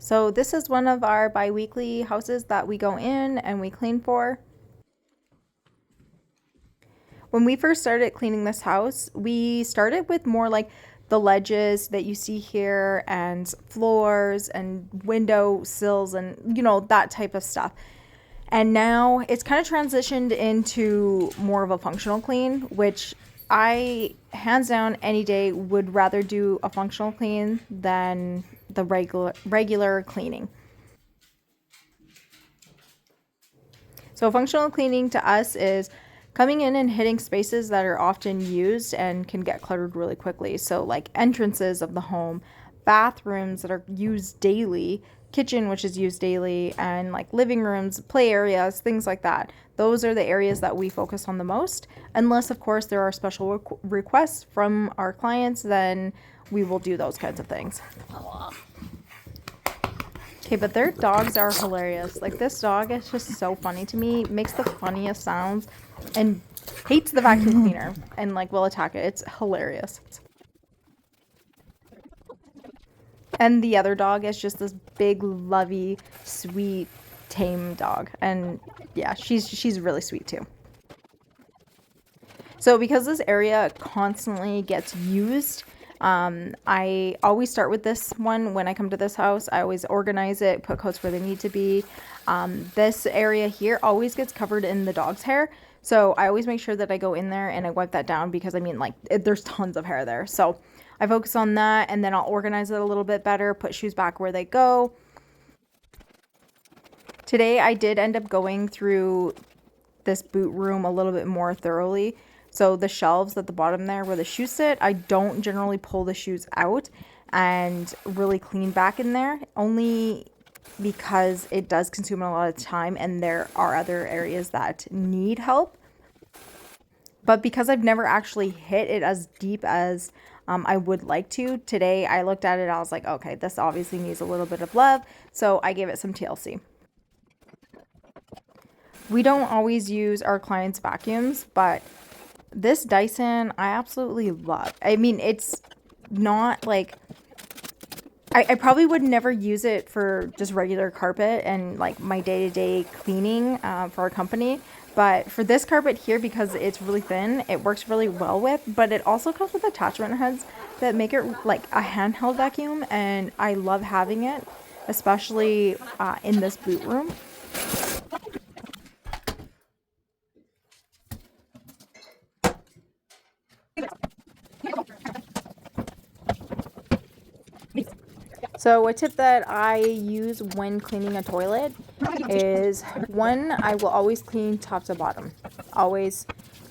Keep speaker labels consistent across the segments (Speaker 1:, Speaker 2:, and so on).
Speaker 1: So this is one of our bi-weekly houses that we go in and we clean for. When we first started cleaning this house, we started with more like the ledges that you see here and floors and window sills and that type of stuff. And now it's kind of transitioned into more of a functional clean, which I hands down any day would rather do a functional clean than the regular cleaning. So functional cleaning to us is coming in and hitting spaces that are often used and can get cluttered really quickly. So like entrances of the home, bathrooms that are used daily, kitchen which is used daily, and like living rooms, play areas, things like that. Those are the areas that we focus on the most. Unless of course there are special requests from our clients, then we will do those kinds of things. Okay, but their dogs are hilarious. Like this dog is just so funny to me. Makes the funniest sounds and hates the vacuum cleaner and like will attack it. It's hilarious. And the other dog is just this big, lovey, sweet, tame dog. And yeah, she's really sweet too. So because this area constantly gets used, I always start with this one when I come to this house. I always organize it, put coats where they need to be. This area here always gets covered in the dog's hair. So I always make sure that I go in there and I wipe that down because there's tons of hair there. So I focus on that and then I'll organize it a little bit better, put shoes back where they go. Today I did end up going through this boot room a little bit more thoroughly. So the shelves at the bottom there where the shoes sit, I don't generally pull the shoes out and really clean back in there, only because it does consume a lot of time and there are other areas that need help. But because I've never actually hit it as deep as I would like to, today I looked at it, I was like, okay, this obviously needs a little bit of love. So I gave it some TLC. We don't always use our clients' vacuums, but this Dyson I absolutely love. I mean, it's not like I probably would never use it for just regular carpet and like my day-to-day cleaning for our company. But for this carpet here, because it's really thin, it works really well with. But it also comes with attachment heads that make it like a handheld vacuum. And I love having it, especially in this boot room. So a tip that I use when cleaning a toilet is, one, I will always clean top to bottom. Always.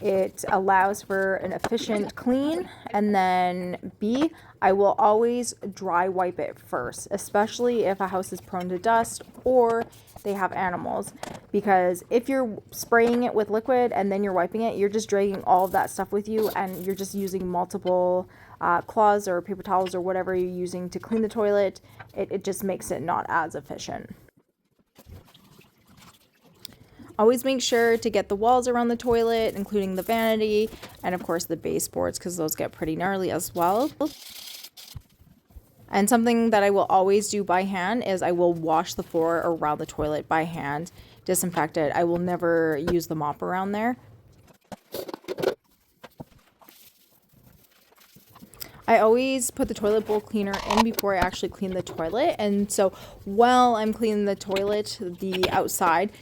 Speaker 1: It allows for an efficient clean. And then B, I will always dry wipe it first, especially if a house is prone to dust or they have animals. Because if you're spraying it with liquid and then you're wiping it, you're just dragging all of that stuff with you and you're just using multiple cloths or paper towels or whatever you're using to clean the toilet. It just makes it not as efficient. Always make sure to get the walls around the toilet, including the vanity, and of course the baseboards, because those get pretty gnarly as well. And something that I will always do by hand is I will wash the floor around the toilet by hand, disinfect it. I will never use the mop around there. I always put the toilet bowl cleaner in before I actually clean the toilet. And so while I'm cleaning the toilet, the outside,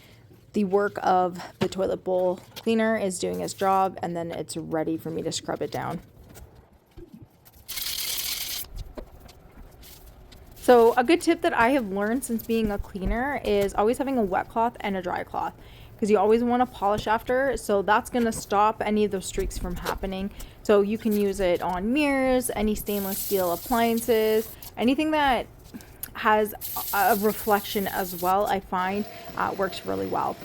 Speaker 1: the work of the toilet bowl cleaner is doing its job, and then it's ready for me to scrub it down. So a good tip that I have learned since being a cleaner is always having a wet cloth and a dry cloth, because you always want to polish after, so that's going to stop any of those streaks from happening. So you can use it on mirrors, any stainless steel appliances, anything that has a reflection as well, I find works really well.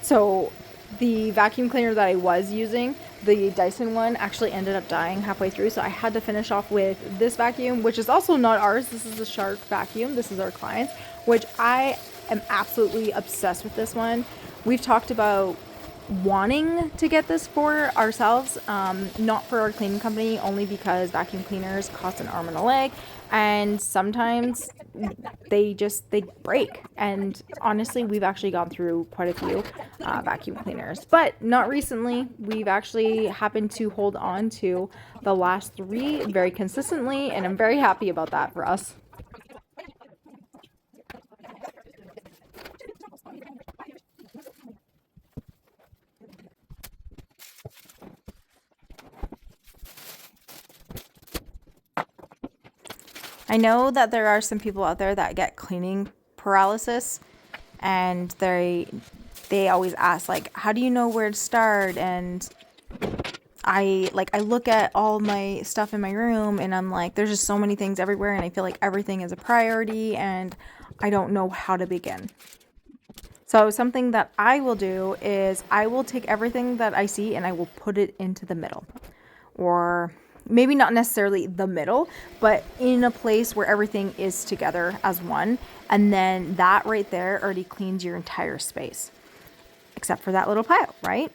Speaker 1: So the vacuum cleaner that I was using, the Dyson one, actually ended up dying halfway through, so I had to finish off with this vacuum, which is also not ours. This is the Shark vacuum. This is our client's, which I am absolutely obsessed with this one. We've talked about wanting to get this for ourselves, not for our cleaning company, only because vacuum cleaners cost an arm and a leg, and sometimes they break. And honestly, we've actually gone through quite a few vacuum cleaners, but not recently. We've actually happened to hold on to the last three very consistently, and I'm very happy about that for us. I know that there are some people out there that get cleaning paralysis, and they always ask, like, how do you know where to start? And I look at all my stuff in my room, and I'm like, there's just so many things everywhere, and I feel like everything is a priority, and I don't know how to begin. So something that I will do is I will take everything that I see and I will put it into the middle. Or maybe not necessarily the middle, but in a place where everything is together as one. And then that right there already cleans your entire space, except for that little pile, right?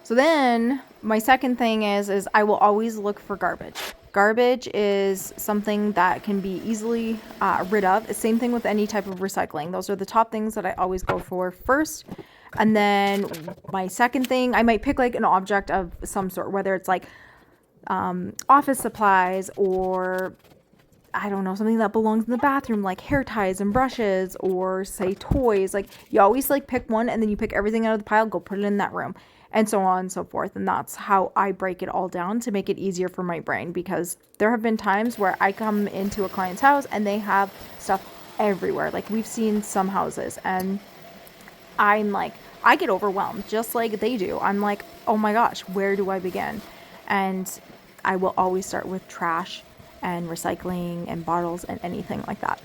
Speaker 1: So then my second thing is I will always look for garbage. Garbage is something that can be easily rid of. Same thing with any type of recycling. Those are the top things that I always go for first. And then my second thing, I might pick like an object of some sort, whether it's like office supplies, or I don't know, something that belongs in the bathroom, like hair ties and brushes, or say toys. Like, you always like pick one and then you pick everything out of the pile, go put it in that room, and so on and so forth. And that's how I break it all down to make it easier for my brain, because there have been times where I come into a client's house and they have stuff everywhere. Like, we've seen some houses, and I'm like, I get overwhelmed just like they do. I'm like, oh my gosh, where do I begin? And I will always start with trash and recycling and bottles and anything like that.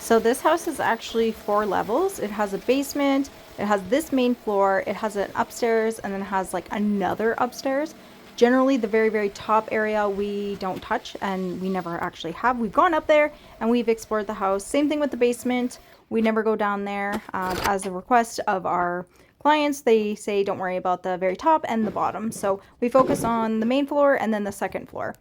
Speaker 1: So this house is actually 4 levels. It has a basement, it has this main floor, it has an upstairs, and then it has like another upstairs. Generally, the very, very top area we don't touch, and we never actually have. We've gone up there and we've explored the house. Same thing with the basement. We never go down there. As a request of our clients, they say don't worry about the very top and the bottom. So we focus on the main floor and then the second floor.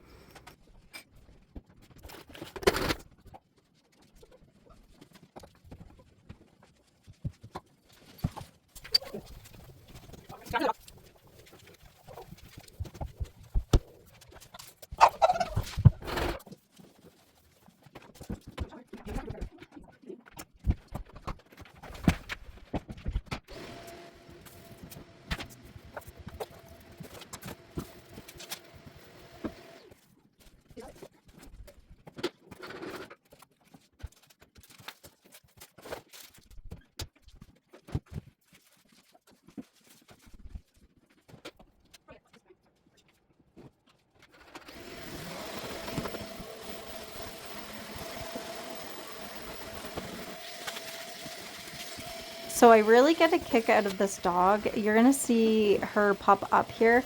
Speaker 1: So I really get a kick out of this dog. You're gonna see her pop up here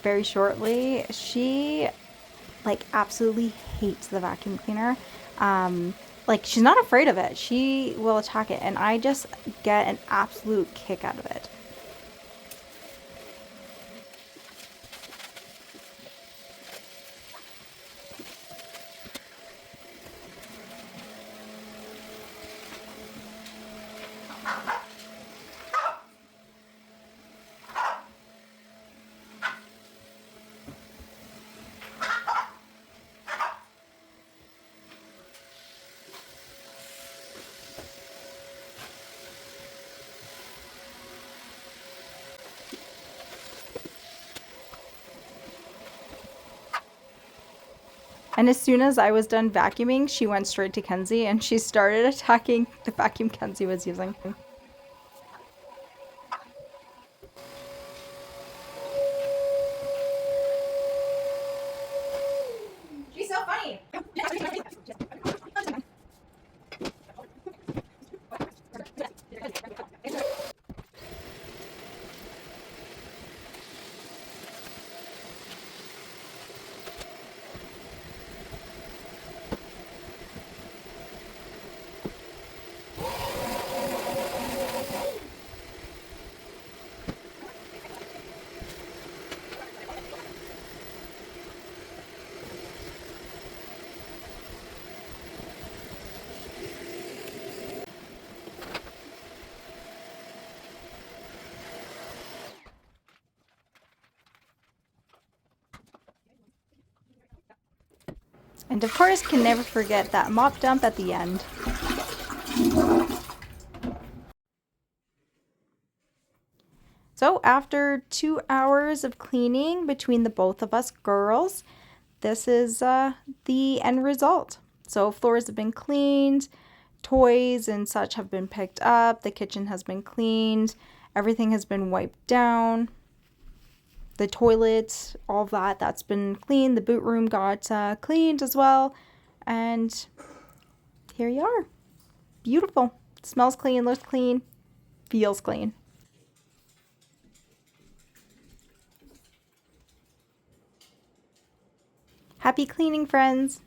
Speaker 1: very shortly. She like absolutely hates the vacuum cleaner. Like, she's not afraid of it. She will attack it, and I just get an absolute kick out of it. And as soon as I was done vacuuming, she went straight to Kenzie and she started attacking the vacuum Kenzie was using. She's so funny. And of course, can never forget that mop dump at the end. So after 2 hours of cleaning between the both of us girls, this is the end result. So floors have been cleaned, toys and such have been picked up, the kitchen has been cleaned, everything has been wiped down, the toilet, all of that's been cleaned, the boot room got cleaned as well, and here you are. Beautiful. Smells clean, looks clean, feels clean. Happy cleaning, friends!